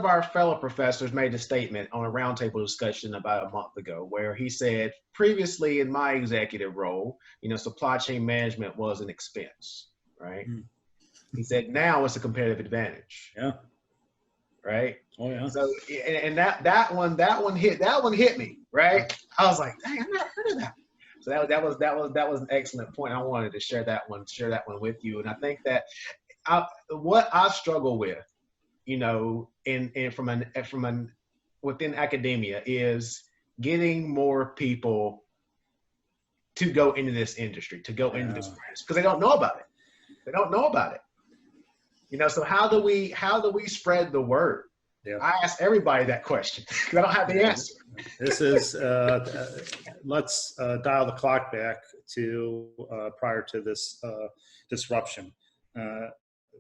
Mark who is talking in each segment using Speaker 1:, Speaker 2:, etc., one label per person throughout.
Speaker 1: of our fellow professors made a statement on a roundtable discussion about a month ago where he said, previously in my executive role, supply chain management was an expense, right? Mm. He said, now it's a competitive advantage.
Speaker 2: Yeah.
Speaker 1: Right.
Speaker 2: Oh yeah.
Speaker 1: So, and that one hit me, right? I was like, dang, I've never heard of that. So that was an excellent point. I wanted to share that one with you. And I think that what I struggle with, from within academia is getting more people to go into this industry, to go into this branch, because they don't know about it. They don't know about it. So how do we spread the word? Yeah. I ask everybody that question because I don't have the answer.
Speaker 2: This is, let's dial the clock back to prior to this disruption.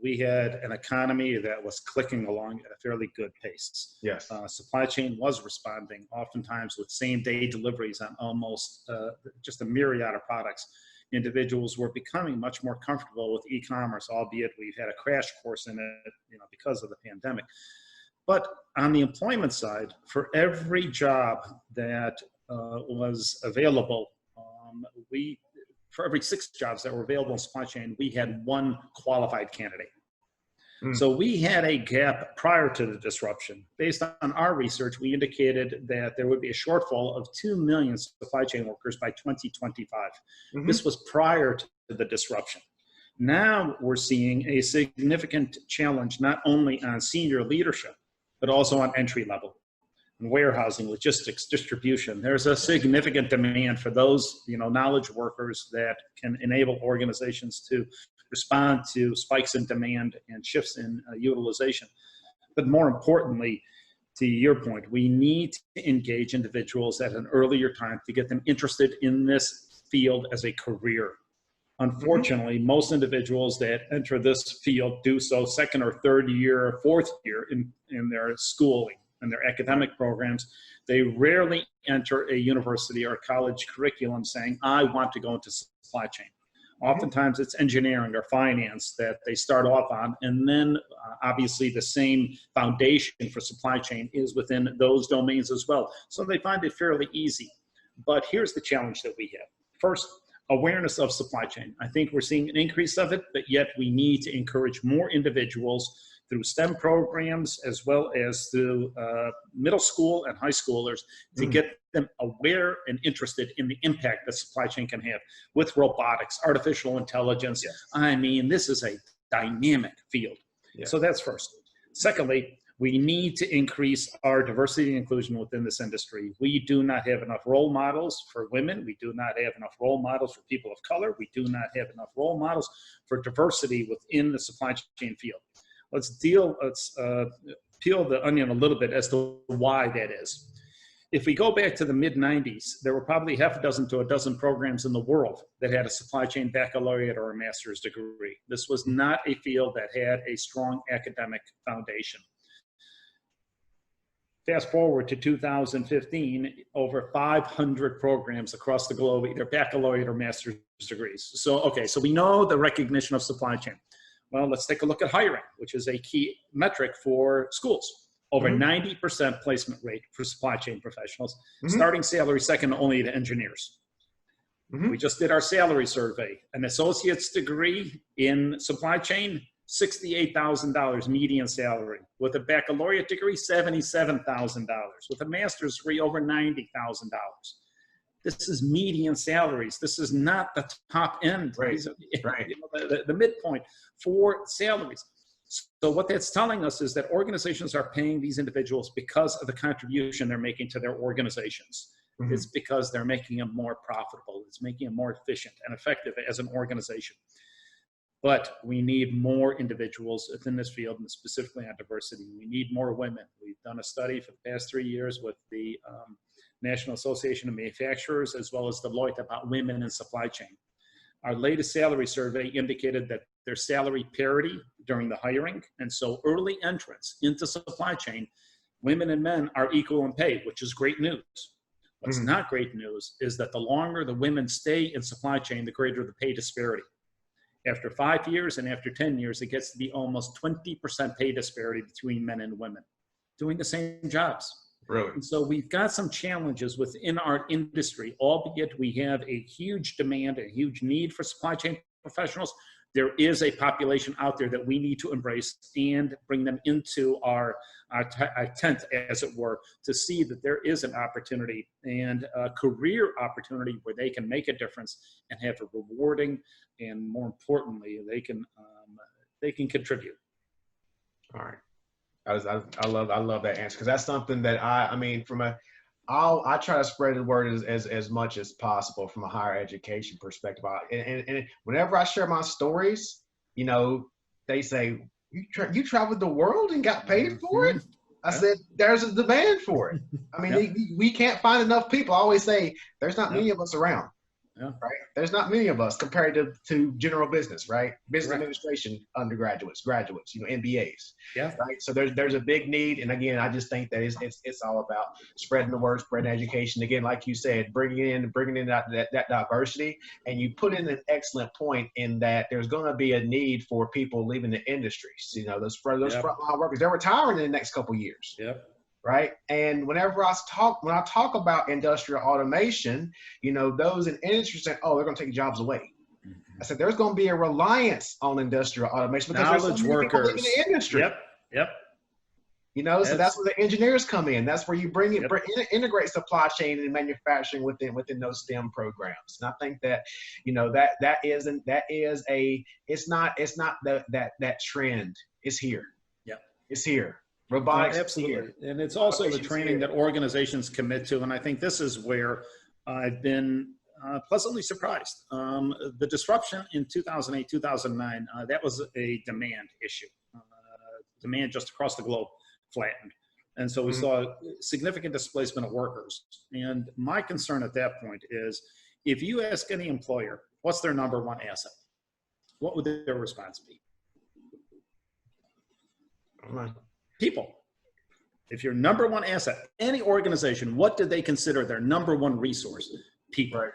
Speaker 2: We had an economy that was clicking along at a fairly good pace.
Speaker 1: Yes.
Speaker 2: Supply chain was responding, oftentimes with same-day deliveries on almost just a myriad of products. Individuals were becoming much more comfortable with e-commerce, albeit we've had a crash course in it, because of the pandemic. But on the employment side, for every job that was available, for every 6 jobs that were available in supply chain, we had 1 qualified candidate. So we had a gap prior to the disruption. Based on our research, we indicated that there would be a shortfall of 2 million supply chain workers by 2025. Mm-hmm. This was prior to the disruption. Now we're seeing a significant challenge, not only on senior leadership, but also on entry level, and warehousing, logistics, distribution. There's a significant demand for those, knowledge workers that can enable organizations to respond to spikes in demand and shifts in utilization. But more importantly, to your point, we need to engage individuals at an earlier time to get them interested in this field as a career. Unfortunately, most individuals that enter this field do so 2nd or 3rd year, 4th year in their schooling and their academic programs. They rarely enter a university or college curriculum saying, I want to go into supply chain. Oftentimes it's engineering or finance that they start off on, and then obviously the same foundation for supply chain is within those domains as well. So they find it fairly easy. But here's the challenge that we have. First, awareness of supply chain. I think we're seeing an increase of it, but yet we need to encourage more individuals through STEM programs as well as through middle school and high schoolers to get them aware and interested in the impact that supply chain can have with robotics, artificial intelligence. Yes. I mean, this is a dynamic field. Yes. So that's first. Secondly, we need to increase our diversity and inclusion within this industry. We do not have enough role models for women. We do not have enough role models for people of color. We do not have enough role models for diversity within the supply chain field. Let's peel the onion a little bit as to why that is. If we go back to the mid-90s, there were probably 6 to a dozen programs in the world that had a supply chain baccalaureate or a master's degree. This was not a field that had a strong academic foundation. Fast forward to 2015, over 500 programs across the globe, either baccalaureate or master's degrees. So, okay, so we know the recognition of supply chain. Well, let's take a look at hiring, which is a key metric for schools. Over 90% placement rate for supply chain professionals, starting salary second only to engineers. We just did our salary survey. An associate's degree in supply chain, $68,000 median salary. With a baccalaureate degree, $77,000. With a master's degree, over $90,000. This is median salaries. This is not the top end.
Speaker 1: Right.
Speaker 2: Right. The midpoint for salaries. So what that's telling us is that organizations are paying these individuals because of the contribution they're making to their organizations. It's because they're making them more profitable. It's making them more efficient and effective as an organization. But we need more individuals within this field, and specifically on diversity. We need more women. We've done a study for the past 3 years with the National Association of Manufacturers as well as Deloitte about women in supply chain. Our latest salary survey indicated that there's salary parity during the hiring, and so early entrants into supply chain, women and men are equal in pay, which is great news. What's not great news is that the longer the women stay in supply chain, the greater the pay disparity. After 5 years and after 10 years, it gets to be almost 20% pay disparity between men and women. doing the same jobs.
Speaker 1: Really?
Speaker 2: And so we've got some challenges within our industry, albeit we have a huge demand, a huge need for supply chain professionals. There is a population out there that we need to embrace and bring them into our tent, as it were, to see that there is an opportunity and a career opportunity where they can make a difference and have a rewarding, and more importantly, they can contribute.
Speaker 1: All right. I love that answer, because that's something that I mean, I try to spread the word as much as possible from a higher education perspective. And whenever I share my stories, you know, they say, you traveled the world and got paid for it? I said, there's a demand for it. I mean, we can't find enough people. I always say, there's not many of us around.
Speaker 2: Yeah.
Speaker 1: Right? There's not many of us compared to general business, right? Business administration undergraduates, graduates, you know, MBAs.
Speaker 2: Yeah.
Speaker 1: Right. So there's a big need, and again, I just think that it's all about spreading the word, spreading education. Again, like you said, bringing in that diversity, and you put in an excellent point in that there's going to be a need for people leaving the industries. You know, those frontline workers, they're retiring in the next couple of years.
Speaker 2: Yep.
Speaker 1: Right. And when I talk about industrial automation, you know, those in industry say, oh, they're going to take jobs away. I said, there's going to be a reliance on industrial automation because there's so many people in the industry.
Speaker 2: Yep.
Speaker 1: You know, so that's where the engineers come in. That's where you integrate supply chain and manufacturing within those STEM programs. And I think that, you know, it's not that trend. It's here.
Speaker 2: Yep.
Speaker 1: It's here. Robotics.
Speaker 2: Absolutely. And it's also the training that organizations commit to. And I think this is where I've been pleasantly surprised. The disruption in 2008, 2009, that was a demand issue. Demand just across the globe flattened. And so we saw significant displacement of workers. And my concern at that point is, if you ask any employer, what's their number one asset? What would their response be? People. If your number one asset, any organization, what do they consider their number one resource? People.
Speaker 1: Right.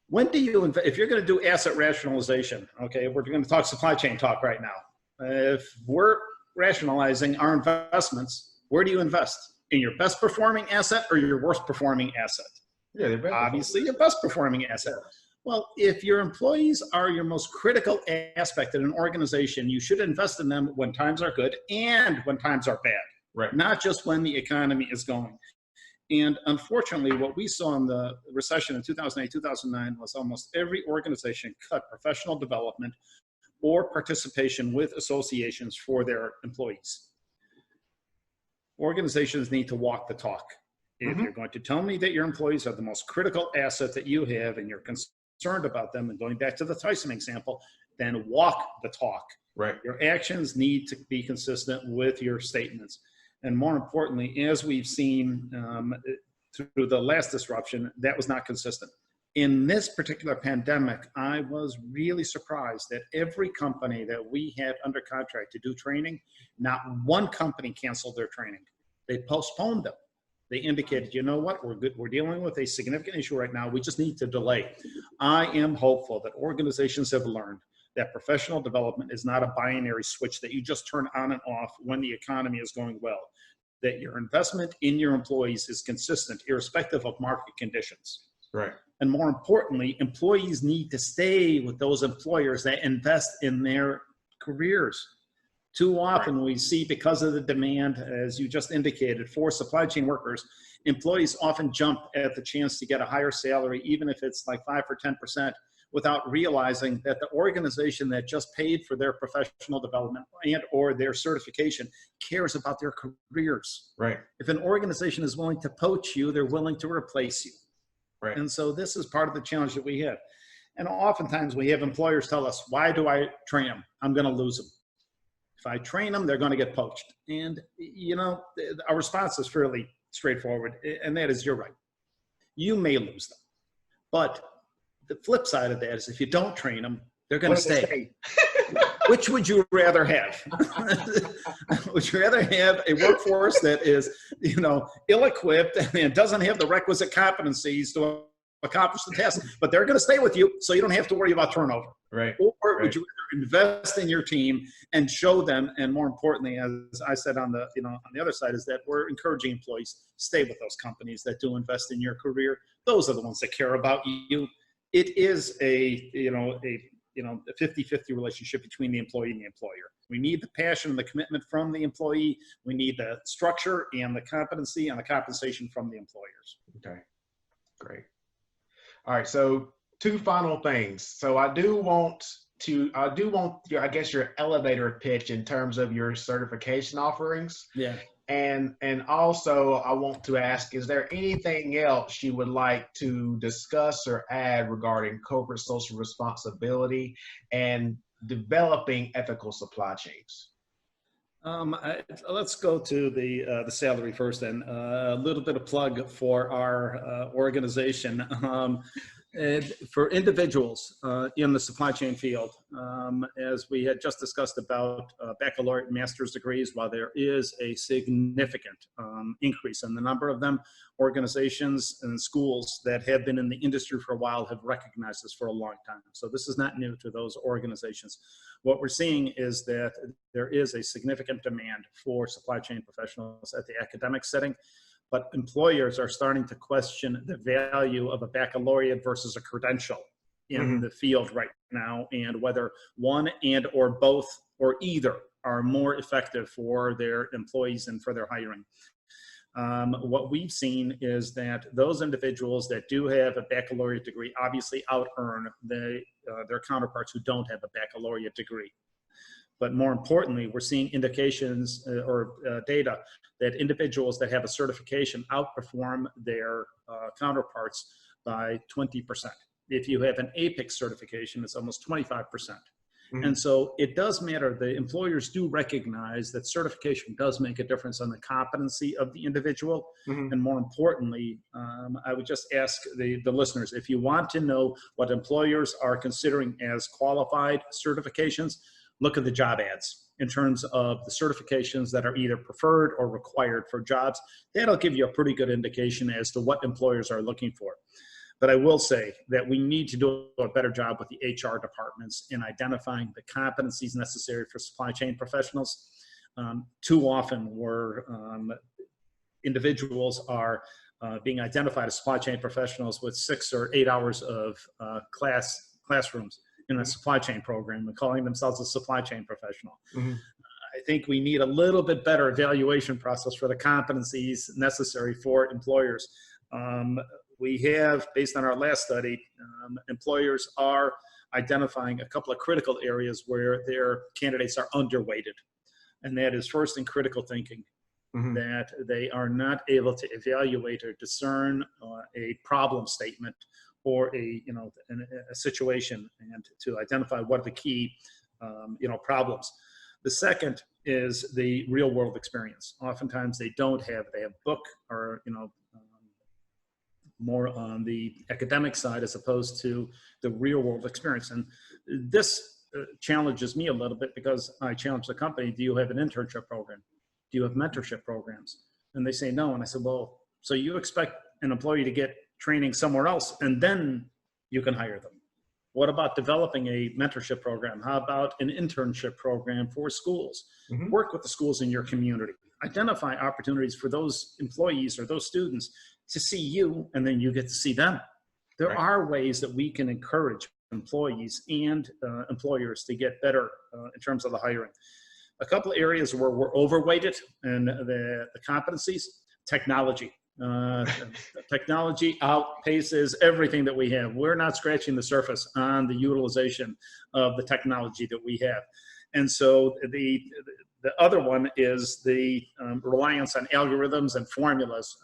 Speaker 2: When do you invest? If you're going to do asset rationalization, okay, we're going to talk supply chain talk right now. If we're rationalizing our investments, where do you invest? In your best performing asset or your worst performing asset?
Speaker 1: Yeah,
Speaker 2: obviously your best performing asset. Well, if your employees are your most critical aspect in an organization, you should invest in them when times are good and when times are bad,
Speaker 1: right? Not
Speaker 2: just when the economy is going. And unfortunately, what we saw in the recession in 2008, 2009 was almost every organization cut professional development or participation with associations for their employees. Organizations need to walk the talk. If you're going to tell me that your employees are the most critical asset that you have and you're concerned about them, and going back to the Tyson example, then walk the talk.
Speaker 1: Right.
Speaker 2: Your actions need to be consistent with your statements. And more importantly, as we've seen through the last disruption, that was not consistent. In this particular pandemic, I was really surprised that every company that we had under contract to do training, not one company canceled their training. They postponed them. They indicated, you know what, we're good. We're dealing with a significant issue right now. We just need to delay. I am hopeful that organizations have learned that professional development is not a binary switch that you just turn on and off when the economy is going well, that your investment in your employees is consistent, irrespective of market conditions.
Speaker 1: Right.
Speaker 2: And more importantly, employees need to stay with those employers that invest in their careers. Too often we see, because of the demand, as you just indicated, for supply chain workers, employees often jump at the chance to get a higher salary, even if it's like 5 or 10%, without realizing that the organization that just paid for their professional development and or their certification cares about their careers.
Speaker 1: Right.
Speaker 2: If an organization is willing to poach you, they're willing to replace you.
Speaker 1: Right.
Speaker 2: And so this is part of the challenge that we have. And oftentimes we have employers tell us, why do I train them? I'm going to lose them. If I train them, they're going to get poached. And, you know, our response is fairly straightforward. And that is, you're right. You may lose them. But the flip side of that is, if you don't train them, they're going to stay. Which would you rather have? Would you rather have a workforce that is, you know, ill-equipped and doesn't have the requisite competencies to accomplish the task, but they're going to stay with you, so you don't have to worry about turnover.
Speaker 1: Right.
Speaker 2: Or would you invest in your team and show them, and more importantly, as I said on the on the other side, is that we're encouraging employees stay with those companies that do invest in your career. Those are the ones that care about you. It is a 50-50 relationship between the employee and the employer. We need the passion and the commitment from the employee. We need the structure and the competency and the compensation from the employers.
Speaker 1: Okay, great. All right, so two final things. So I do want your, I guess, your elevator pitch in terms of your certification offerings.
Speaker 2: Yeah.
Speaker 1: And also I want to ask, is there anything else you would like to discuss or add regarding corporate social responsibility and developing ethical supply chains?
Speaker 2: Let's go to the salary first, and a little bit of plug for our organization. For individuals in the supply chain field, as we had just discussed about baccalaureate and master's degrees, while there is a significant increase in the number of them, organizations and schools that have been in the industry for a while have recognized this for a long time. So this is not new to those organizations. What we're seeing is that there is a significant demand for supply chain professionals at the academic setting, but employers are starting to question the value of a baccalaureate versus a credential in the field right now, and whether one and or both or either are more effective for their employees and for their hiring. What we've seen is that those individuals that do have a baccalaureate degree obviously out-earn their counterparts who don't have a baccalaureate degree. But more importantly, we're seeing indications data that individuals that have a certification outperform their counterparts by 20%. If you have an APICS certification, it's almost 25%. And so it does matter. The employers do recognize that certification does make a difference on the competency of the individual. And more importantly, I would just ask the listeners, if you want to know what employers are considering as qualified certifications, look at the job ads in terms of the certifications that are either preferred or required for jobs. That'll give you a pretty good indication as to what employers are looking for. But I will say that we need to do a better job with the HR departments in identifying the competencies necessary for supply chain professionals. Too often individuals are being identified as supply chain professionals with 6 or 8 hours of classrooms in a supply chain program and calling themselves a supply chain professional. I think we need a little bit better evaluation process for the competencies necessary for employers. We have, based on our last study, employers are identifying a couple of critical areas where their candidates are underweighted. And that is first in critical thinking, that they are not able to evaluate or discern a problem statement or a situation, and to identify what are the key problems. The second is the real world experience. Oftentimes they have book or more on the academic side as opposed to the real world experience. And this challenges me a little bit, because I challenge the company, do you have an internship program? Do you have mentorship programs? And they say no. And I said, well, so you expect an employee to get training somewhere else and then you can hire them? What about developing a mentorship program? How about an internship program for schools? Work with the schools in your community. Identify opportunities for those employees or those students to see you, and then you get to see them. There are ways that we can encourage employees and employers to get better in terms of the hiring. A couple of areas where we're overweighted in the competencies: technology. Technology outpaces everything that we have. We're not scratching the surface on the utilization of the technology that we have. And so the other one is the reliance on algorithms and formulas.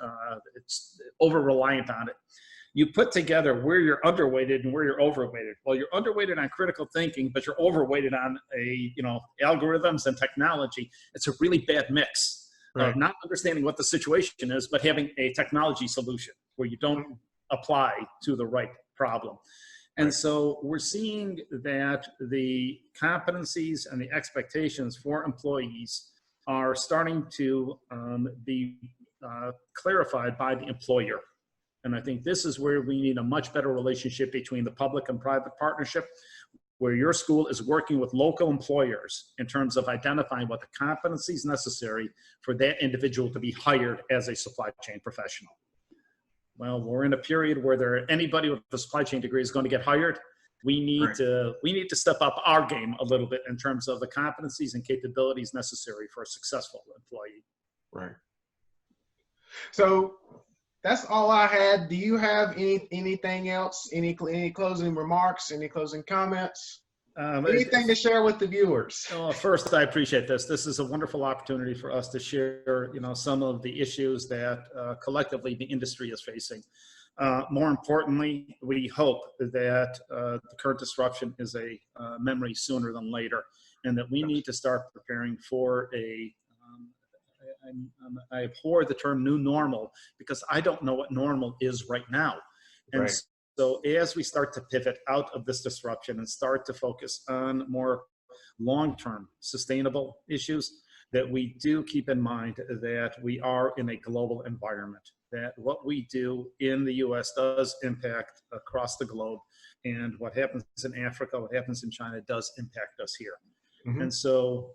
Speaker 2: It's over-reliant on it. You put together where you're underweighted and where you're overweighted. Well, you're underweighted on critical thinking, but you're overweighted on algorithms and technology. It's a really bad mix. Of not understanding what the situation is, but having a technology solution where you don't apply to the right problem. And so we're seeing that the competencies and the expectations for employees are starting to be clarified by the employer. And I think this is where we need a much better relationship between the public and private partnership, where your school is working with local employers in terms of identifying what the competencies necessary for that individual to be hired as a supply chain professional. Well, we're in a period where anybody with a supply chain degree is going to get hired. We need to step up our game a little bit in terms of the competencies and capabilities necessary for a successful employee.
Speaker 1: Right. So that's all I had. Do you have anything else? Any closing remarks? Any closing comments? Anything to share with the viewers?
Speaker 2: Well, first, I appreciate this. This is a wonderful opportunity for us to share, some of the issues that collectively the industry is facing. More importantly, we hope that the current disruption is a memory sooner than later, and that we need to start preparing for I abhor the term new normal, because I don't know what normal is right now. And so as we start to pivot out of this disruption and start to focus on more long-term sustainable issues, that we do keep in mind that we are in a global environment, that what we do in the US does impact across the globe, and what happens in Africa, what happens in China does impact us here. Mm-hmm. And so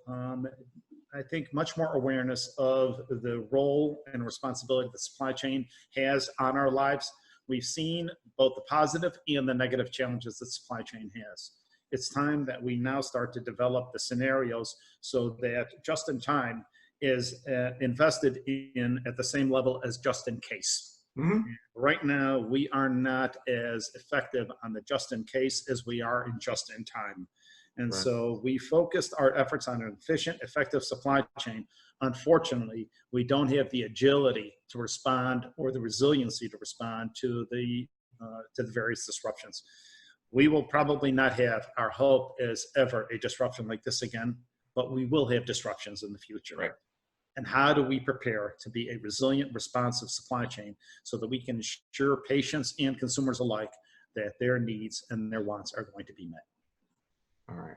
Speaker 2: I think much more awareness of the role and responsibility the supply chain has on our lives. We've seen both the positive and the negative challenges that supply chain has. It's time that we now start to develop the scenarios so that just in time is invested in at the same level as just in case. Mm-hmm. Right now, we are not as effective on the just in case as we are in just in time. And so we focused our efforts on an efficient, effective supply chain. Unfortunately, we don't have the agility to respond or the resiliency to respond to the various disruptions. We will probably not have, our hope is ever a disruption like this again, but we will have disruptions in the future. Right. And how do we prepare to be a resilient, responsive supply chain so that we can ensure patients and consumers alike that their needs and their wants are going to be met?
Speaker 1: All right.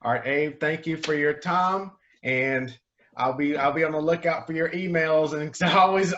Speaker 1: All right, Abe, thank you for your time, and I'll be on the lookout for your emails, and I always